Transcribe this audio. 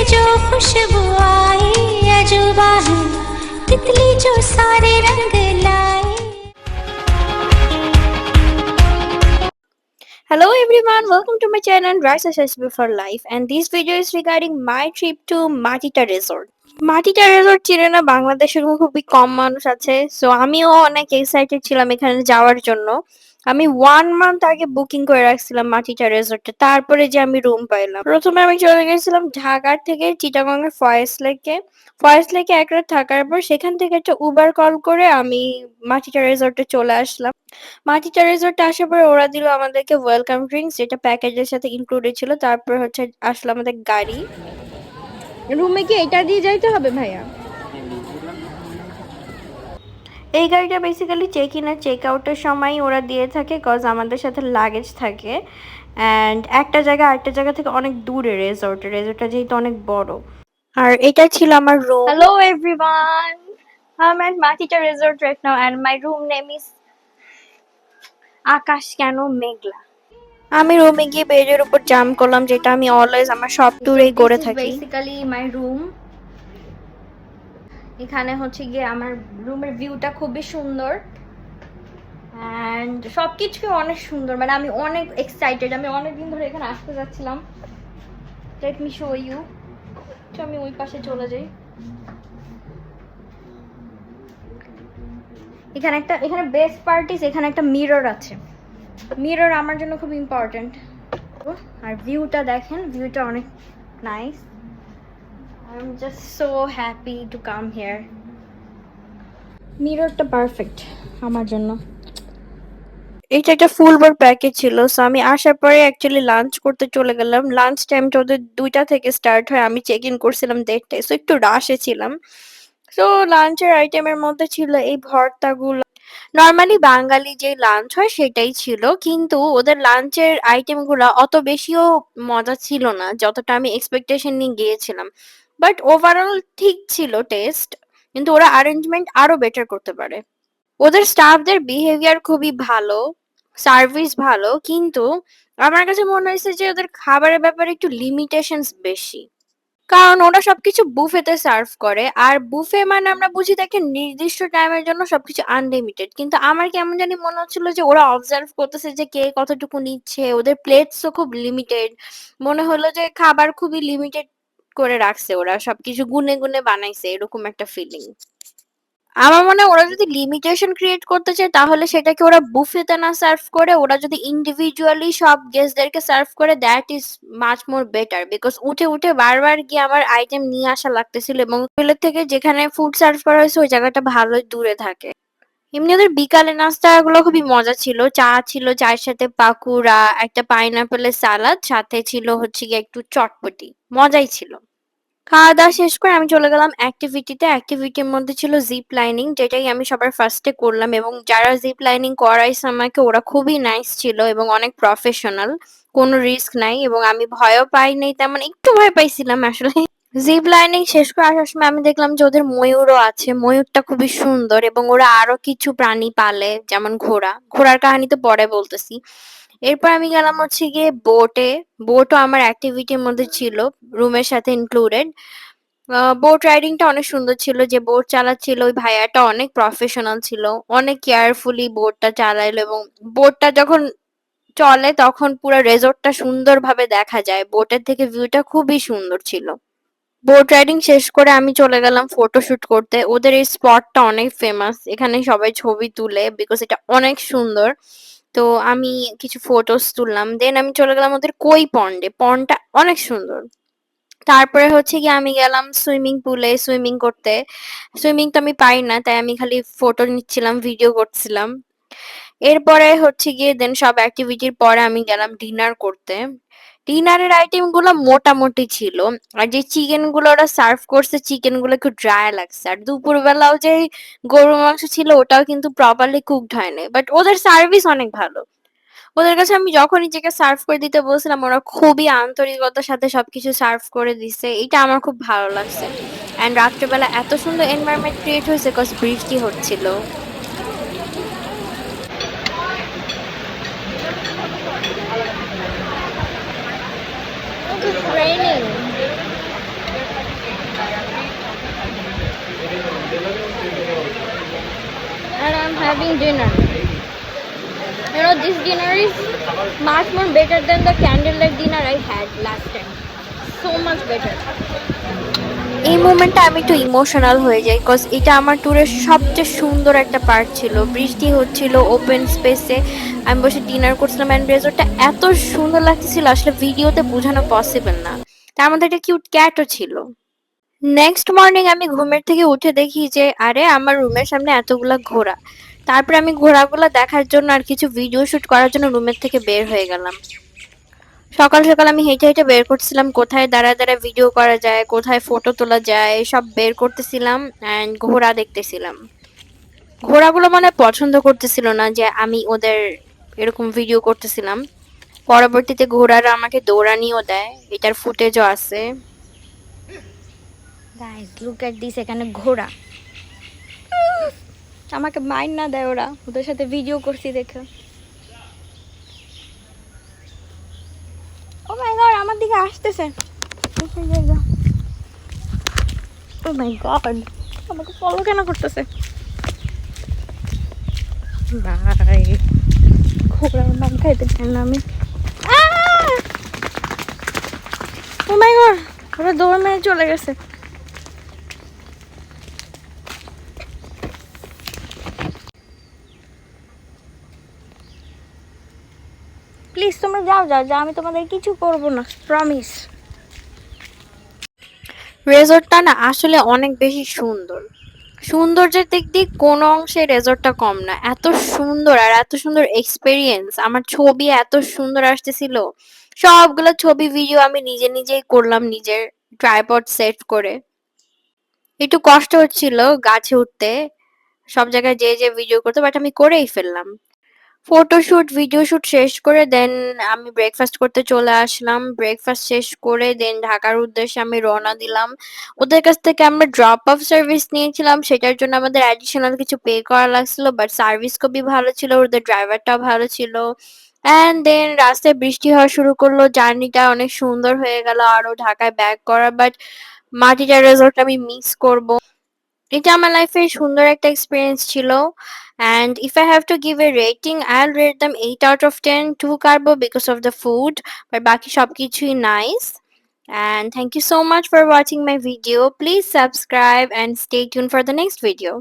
जो खुशबू आई अजूबा है तितली जो सारे रंग लाए। Hello everyone, welcome to my channel Rice Recipe for Life, and this video is regarding my trip to Matita Resort. মাটিটা রিসোর্ট চিনে না বাংলাদেশের খুবই কম মানুষ আছে, সো আমিও অনেক এক্সাইটেড ছিলাম এখানে যাওয়ার জন্য। আমি 1 মান্থ আগে বুকিং করে রাখছিলাম মাটিটা রিসোর্টে, তারপরে যে আমি রুম পাইলাম। প্রথমে আমি চলে গেছিলাম ঢাকার থেকে চিটাগং এর ফয়েজ লেকে এক রাত থাকার পর সেখান থেকে একটা উবার কল করে আমি মাটিটা রিসোর্টে চলে আসলাম। মাটিটা রিসোর্টে আসার পরে ওরা দিল আমাদেরকে ওয়েলকাম ড্রিঙ্কস, যেটা প্যাকেজের সাথে ইনক্লুডেড ছিল। তারপর হচ্ছে আসলো আমাদের গাড়ি। রুমে কি এটা দিয়ে যাইতে হবে ভাইয়া? এই গাড়িটা বেসিক্যালি চেক ইন আর চেক আউটের সময় ওরা দিয়ে থাকে, কজ আমাদের সাথে লাগেজ থাকে অ্যান্ড একটা জায়গা আরেকটা জায়গা থেকে অনেক দূরে রেজর্টটা যেহেতু অনেক বড়। আর এটা ছিল আমার room. Hello everyone, I'm at Matita Resort right now and my room name is আকাশ কেন মেঘলা। আমি রুমে গিয়ে বেডের উপর জাম্প করলাম, যেটা আমি অলওয়েজ আমার সব ট্যুরেই করে থাকি। Basically my room. এখানে হচ্ছে গিয়ে আমার রুমের ভিউটা খুবই সুন্দর অ্যান্ড সবকিছু অনেক সুন্দর, মানে আমি অনেক এক্সাইটেড। আমি অনেকদিন ধরে এখানে আসতে যাচ্ছিলাম। Let me show you. তো আমি ওই পাশে চলে যাই। এখানে বেস্ট পার্টিস, এখানে একটা মিরর আছে। মিরর আমার জন্য খুব ইম্পর্টেন্ট। আর ভিউটা দেখেন, ভিউটা অনেক nice. I am just so happy to come here. মিররটা পারফেক্ট আমার জন্য। এটা একটা ফুল বার প্যাকেজ ছিল, সো আমি আসার পরে অ্যাকচুয়ালি লাঞ্চ করতে চলে গেলাম। লাঞ্চ টাইমটা ওদের 2টা থেকে স্টার্ট হয়, আমি চেক ইন করছিলাম 1:30টায়, সো একটু রাশে ছিলাম। সো লাঞ্চের আইটেমের মধ্যে ছিল এই ভর্তাগুলো। নর্মালি বাঙালি যে লাঞ্চ হয় সেটাই ছিল, কিন্তু ওদের লাঞ্চের আইটেমগুলো অত বেশিও মজা ছিল না যতটা আমি এক্সপেকটেশন নিয়ে গিয়েছিলাম। বাট ওভারঅল ঠিক ছিল টেস্ট, কিন্তু ওরা অ্যারেঞ্জমেন্ট আরো বেটার করতে পারে। ওদের স্টাফদের বিহেভিয়ার খুবই ভালো, সার্ভিস ভালো, কিন্তু আমার কাছে মনে হয়েছে যে ওদের খাবারের ব্যাপারে একটু লিমিটেশনস বেশি। কারণ ওরা সবকিছু বুফেতে সার্ভ করে, আর বুফে মানে আমরা বুঝি দেখে নির্দিষ্ট টাইমের জন্য সবকিছু আনলিমিটেড, কিন্তু আমার কেমন জানি মনে হচ্ছিল যে ওরা অবজার্ভ করতেছে যে কে কতটুকু নিচ্ছে। ওদের প্লেটসও খুব লিমিটেড, মনে হলো যে খাবার খুবই লিমিটেড করে রাখছে, ওরা সবকিছু গুনে গুনে বানাইছে, এরকম একটা ফিলিং। আমার মনে হয় ওরা যদি লিমিটেশন ক্রিয়েট করতে চায় তাহলে সেটাকে ওরা বুফেতে না সার্ভ করে ওরা যদি ইন্ডিভিজুয়ালি সব গেস্টদেরকে সার্ভ করে, that is much more better. Because উঠে উঠে বারবার গিয়ে আমার আইটেম নিয়ে আসা লাগতেছিল, এবং হোটেলের থেকে যেখানে ফুড সার্ভ করা হয়েছে ওই জায়গাটা ভালোই দূরে থাকে। এমনি ওদের বিকালে নাস্তাগুলো খুবই মজা ছিল। চা ছিল, চায়ের সাথে পাকুড়া, একটা পাইনাপেলের সালাদ, সাথে ছিল হচ্ছে গিয়ে একটু চটপটি, মজাই ছিল। খাওয়া-দাওয়া শেষ করে আমি চলে গেলাম অ্যাক্টিভিটিতে। অ্যাক্টিভিটির মধ্যে ছিল জিপ লাইনিং, যেটাই আমি সবার ফার্স্টে করলাম, এবং যারা জিপ লাইনিং করাইছে আমাকে ওরা খুবই নাইস ছিল এবং অনেক প্রফেশনাল। কোনো রিস্ক নাই এবং আমি ভয়ও পাই নাই তেমন, একটু ভয় পাইছিলাম আসলে। জিপ লাইনিং শেষ করে আসার সময় আমি দেখলাম যে ওদের ময়ূরও আছে। ময়ূরটা খুবই সুন্দর এবং ওরা আরো কিছু প্রাণী পালে, যেমন ঘোড়ার কাহিনী তো পরে বলতেছি। এরপর আমি গেলাম হচ্ছে গিয়ে বোটও আমার অ্যাক্টিভিটির মধ্যে ছিল, রুমের সাথে ইনক্লুডেড। বোট রাইডিংটা অনেক সুন্দর ছিল। যে বোট চালাচ্ছিল ওই ভাইয়াটা অনেক প্রফেশনাল ছিল, অনেক কেয়ারফুলি বোটটা চালাইলো, এবং বোটটা যখন চলে তখন পুরো রেজর্টটা সুন্দরভাবে দেখা যায়। বোটের থেকে ভিউটা খুবই সুন্দর ছিল। বোট রাইডিং শেষ করে আমি চলে গেলাম ফটোশুট করতে। ওদের এই স্পটটা অনেক ফেমাস, এখানে সবাই ছবি তুলে বিকজ এটা অনেক সুন্দর। তো আমি কিছু ফটোস তুললাম, দেন আমি চলে গেলাম ওদের কই পন্ডটা অনেক সুন্দর। তারপরে হচ্ছে গিয়ে আমি গেলাম সুইমিং পুলে সুইমিং করতে। সুইমিং তো আমি পারি না, তাই আমি খালি ফটো নিচ্ছিলাম, ভিডিও করছিলাম। এরপরে হচ্ছে গিয়ে দেন সব অ্যাক্টিভিটির পরে আমি গেলাম ডিনার করতে। ডিনারের আইটেম গুলো মোটামুটি ছিল, আর যে চিকেন গুলো ওরা সার্ভ করছে চিকেন গুলো একটু ড্রাই লাগছে। আর দুপুরবেলাও যে গরুর মাংস ছিল ওটাও কিন্তু প্রপারলি কুকড হয়নি, বাট ওদের সার্ভিস অনেক ভালো। ওদের কাছে আমি যখন নিজেকে সার্ভ করে দিতে বলছিলাম ওরা খুবই আন্তরিকতার সাথে সবকিছু সার্ভ করে দিছে, এটা আমার খুব ভালো লাগছে। অ্যান্ড রাত্রেবেলা এত সুন্দর এনভায়রনমেন্ট ক্রিয়েট হয়েছে কজ বৃষ্টি হচ্ছিল। It's raining. dinner. You know, this dinner is much more better than the candlelight dinner I had last time. So much better. এই মোমেন্টটা আমি একটু ইমোশনাল হয়ে যাই কজ এটা আমার ট্যুরের সবচেয়ে সুন্দর একটা পার্ট ছিল। বৃষ্টি হচ্ছিল ওপেন স্পেসে, আমি বসে ডিনার করছিলাম অ্যান্ড রেজর্টটা এত সুন্দর লাগতেছিল আসলে ভিডিওতে বোঝানো পসিবল না। তার মধ্যে একটা কিউট ক্যাটও ছিল। নেক্সট মর্নিং আমি ঘুমের থেকে উঠে দেখি যে আরে আমার রুমের সামনে এতগুলা ঘোড়া। তারপরে আমি ঘোড়াগুলো দেখার জন্য আর কিছু ভিডিও শুট করার জন্য রুমের থেকে বের হয়ে গেলাম। সকাল সকাল আমি হেঁটে হেঁটে বের করছিলাম কোথায় দাঁড়ায় দাঁড়ায় ভিডিও করা যায়, কোথায় ফটো তোলা যায়, সব বের করতেছিলাম অ্যান্ড ঘোড়া দেখতেছিলাম। ঘোড়াগুলো মানে পছন্দ করতেছিল না যে আমি ওদের এরকম ভিডিও করতেছিলাম। পরবর্তীতে ঘোড়ারা আমাকে দৌড়ানিও দেয়, এটার ফুটেজও আছে। গাইস লুক এট দিস, এখানে ঘোড়া। আমাকে মাইন্ড না দেয় ওরা, ওদের সাথে ভিডিও করছি দেখে। ও মাই গড, আমার দিকে আসতেছে। ও মাই গড, আমাকে ফলো কেন করতেছে? ভাই ঘোড়ার নাম খাইতে চাই না আমি। ও মাই গড, ওরা দৌড় মেরে চলে গেছে। প্লিজ তোমরা যাও যাও যাও, আমি তোমাদের কিছু করবো না, প্রমিস। রেজর্টটা না আসলে অনেক বেশি সুন্দর। সৌন্দর্যের দিক দিয়ে কোনো অংশে রেজর্টটা কম না। এত সুন্দর আর এত সুন্দর এক্সপেরিয়েন্স, আমার ছবি এত সুন্দর আসতেছিল। সবগুলো ছবি ভিডিও আমি নিজে নিজেই করলাম নিজের ট্রাইপড সেট করে। একটু কষ্ট হচ্ছিল গাছে উঠতে, সব জায়গায় যে যে ভিডিও করতে, বাট আমি করেই ফেললাম। ফটোশুট ভিডিও শুট শেষ করে দেন আমি ব্রেকফাস্ট করতে চলে আসলাম। ব্রেকফাস্ট শেষ করে দেন ঢাকার উদ্দেশ্যে আমি রওনা দিলাম। ওদের কাছ থেকে আমরা ড্রপ অফ সার্ভিস নিয়েছিলাম, সেটার জন্য আমাদের অ্যাডিশনাল কিছু পে করা লাগছিল, বাট সার্ভিস খুবই ভালো ছিল, ওদের ড্রাইভারটাও ভালো ছিল। অ্যান্ড দেন রাস্তায় বৃষ্টি হওয়া শুরু করলো, জার্নিটা অনেক সুন্দর হয়ে গেল আরো ঢাকায় ব্যাক করা। বাট মাটিটা রেজর্ট আমি মিস করব। এটা আমার লাইফের সুন্দর একটা এক্সপিরিয়েন্স ছিল। And if I have to give a rating, I'll rate them 8 out of 10. 2 carbo because of the food, but baki সবকিছুই nice. And thank you so much for watching my video. Please subscribe and stay tuned for the next video.